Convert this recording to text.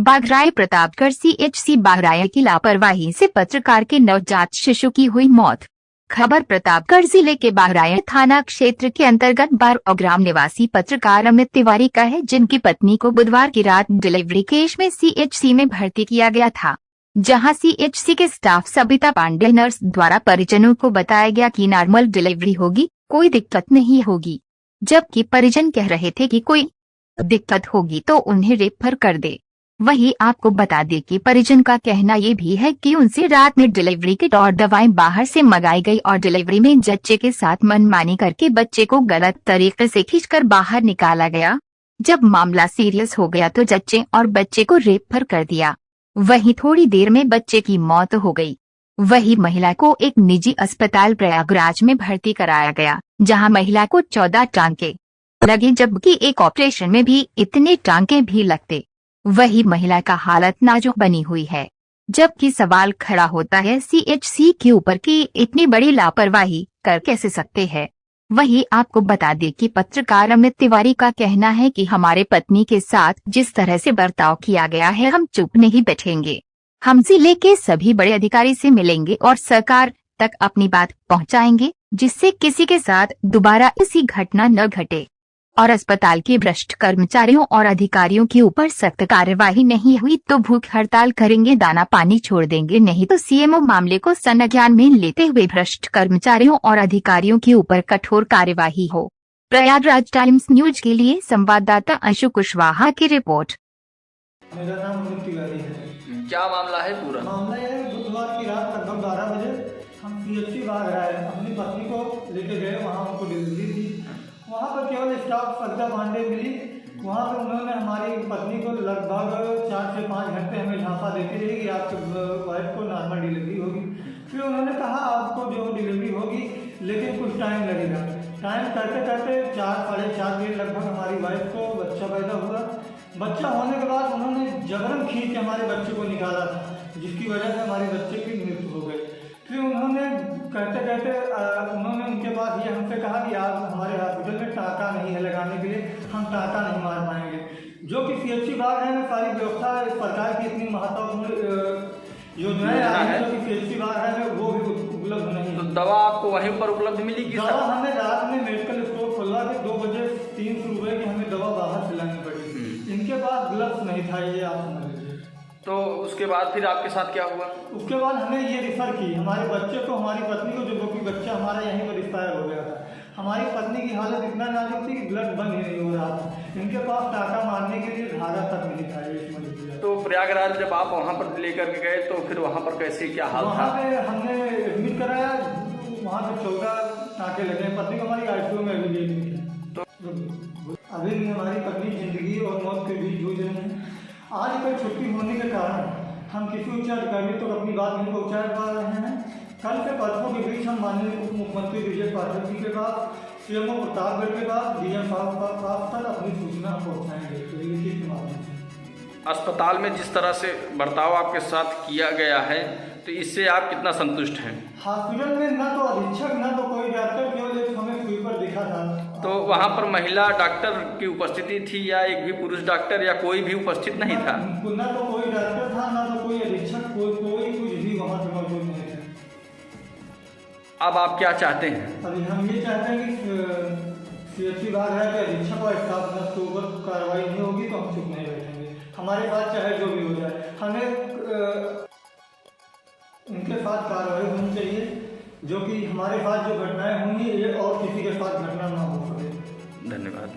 Baghrai Pratapgarh CHC Baghrai की लापरवाही से पत्रकार के नवजात शिशु की हुई मौत। खबर प्रतापगढ़ जिले के बाघराय थाना क्षेत्र के अंतर्गत बारौ ग्राम निवासी पत्रकार अमित तिवारी का है, जिनकी पत्नी को बुधवार की रात डिलीवरी केस में CHC में भर्ती किया गया था, जहां CHC के स्टाफ सबिता पांडे नर्स द्वारा परिजनों को बताया गया कि नॉर्मल डिलीवरी होगी, कोई दिक्कत नहीं होगी, जबकि परिजन कह रहे थे कि कोई दिक्कत होगी तो उन्हें रेफर कर दे। वहीं आपको बता दें कि परिजन का कहना ये भी है कि उनसे रात में डिलीवरी किट और दवाएं बाहर से मंगाई गई और डिलीवरी में जच्चे के साथ मनमानी करके बच्चे को गलत तरीके से खींचकर बाहर निकाला गया। जब मामला सीरियस हो गया तो जच्चे और बच्चे को रेफर कर दिया। वहीं थोड़ी देर में बच्चे की मौत हो गई। वहीं महिला को एक निजी अस्पताल प्रयागराज में भर्ती कराया गया, जहां महिला को 14 टांके लगे, जबकि एक ऑपरेशन में भी इतने टांके भी लगते। वही महिला का हालत नाजुक बनी हुई है, जबकि सवाल खड़ा होता है CHC के ऊपर कि इतनी बड़ी लापरवाही कर कैसे सकते हैं। वही आपको बता दें कि पत्रकार अमित तिवारी का कहना है कि हमारे पत्नी के साथ जिस तरह से बर्ताव किया गया है, हम चुप नहीं बैठेंगे। हम जिले के सभी बड़े अधिकारी से मिलेंगे और सरकार तक अपनी बात पहुंचाएंगे, जिससे किसी के साथ दोबारा ऐसी घटना न घटे और अस्पताल के भ्रष्ट कर्मचारियों और अधिकारियों के ऊपर सख्त कार्यवाही नहीं हुई तो भूख हड़ताल करेंगे, दाना पानी छोड़ देंगे, नहीं तो CMO मामले को संज्ञान में लेते हुए भ्रष्ट कर्मचारियों और अधिकारियों के ऊपर कठोर कार्यवाही हो। प्रयागराज टाइम्स न्यूज के लिए संवाददाता अंशु कुशवाहा की रिपोर्ट। मेरा नाम अमित तिवारी है। क्या मामला है? पूरा मामला यह है, बुधवार की रात लगभग 12 बजे हम CHC बाघराय अपनी पत्नी को लेके गए। वहाँ उनको डिलीवरी थी। वहाँ पर केवल स्टाफ सबिता पांडे मिली। वहाँ पर उन्होंने हमारी पत्नी को लगभग 4 से 5 घंटे हमें झांसा देती रही कि आपके वाइफ को नॉर्मल डिलीवरी होगी। फिर उन्होंने कहा आपको जो डिलीवरी होगी लेकिन कुछ टाइम लगेगा। टाइम करते करते 4 साढ़े 4 दिन लगभग हमारी वाइफ को बच्चा पैदा हुआ। बच्चा होने के बाद उन्होंने जबरन खींच के हमारे बच्चे को निकाला था, जिसकी वजह से हमारे बच्चे की मृत्यु हो गई। फिर उन्होंने कहते कहते उन्होंने उनके पास ये हमसे कहा कि आप हमारे हॉस्पिटल में टाका नहीं है लगाने के लिए, हम टाका नहीं मार पाएंगे। जो कि CHC बाघराय में सारी व्यवस्था सरकार की इतनी महत्वपूर्ण योजनाएं आ रही है, जो कि CHC बाघराय में वो भी उपलब्ध नहीं। तो दवा आपको वहीं पर उपलब्ध मिली कि दवा हमें रात में मेडिकल स्टोर खुलवा के 2 बजे 300 रुपये की हमें दवा बाहर से लानी पड़ी। इनके पास ग्लव्स नहीं था, ये आप समझ लीजिए। तो उसके बाद फिर आपके साथ क्या हुआ? उसके बाद हमें ये रिफर की हमारे बच्चे को, हमारी पत्नी को, जो कि बच्चा हमारा यहीं पर एक्सपायर हो गया था। हमारी पत्नी की हालत इतना नाजुक थी कि ब्लड बंद ही नहीं हो रहा था। इनके पास टाका मारने के लिए धागा तक नहीं था, ये समझ लीजिए। तो प्रयागराज जब आप वहाँ पर लेकर के गए तो फिर वहाँ पर कैसे क्या हाल था? वहाँ पे हमने एडमिट कराया। वहाँ पे 14 टाँके लगे। पत्नी को हमारी ICU में अभी एडमिट है। तो अभी भी हमारी पत्नी जिंदगी और मौत के बीच जूझ रही है। आज कल छुट्टी होने के कारण हम किसी उच्च अधिकारी तक अपनी बात नहीं पहुँचा पा रहे हैं। कल से परसों के बीच हम माननीय उप मुख्यमंत्री विजय पाठक जी के पास, CMO प्रतापगढ़ के पास, DM साहब के पास तक अपनी सूचना पहुँचाएंगे लिखित के माध्यम से। अस्पताल में जिस तरह से बर्ताव आपके साथ किया गया है तो इससे आप कितना संतुष्ट हैं? हॉस्पिटल में न तो अधीक्षक न तो कोई डॉक्टर, केवल एक हमें स्वीपर दिखा था। तो वहाँ पर महिला डॉक्टर की उपस्थिति थी या एक भी पुरुष डॉक्टर या कोई भी उपस्थित नहीं था? न तो कोई डॉक्टर था, न तो कोई अधीक्षक, कोई कुछ भी वहाँ पे मौजूद नहीं था। अब आप क्या चाहते हैं? अभी हम ये चाहते हैं कि CHC बाघराय के अधीक्षक और स्टाफ नर्स के ऊपर कार्रवाई नहीं होगी तो हम चुप नहीं बैठेंगे। हमारे पास चाहे जो भी हो जाए, हमें इनके साथ कार्रवाई होनी चाहिए, जो कि हमारे साथ जो घटनाएं हुई ये और किसी के साथ घटना ना हो सके। धन्यवाद।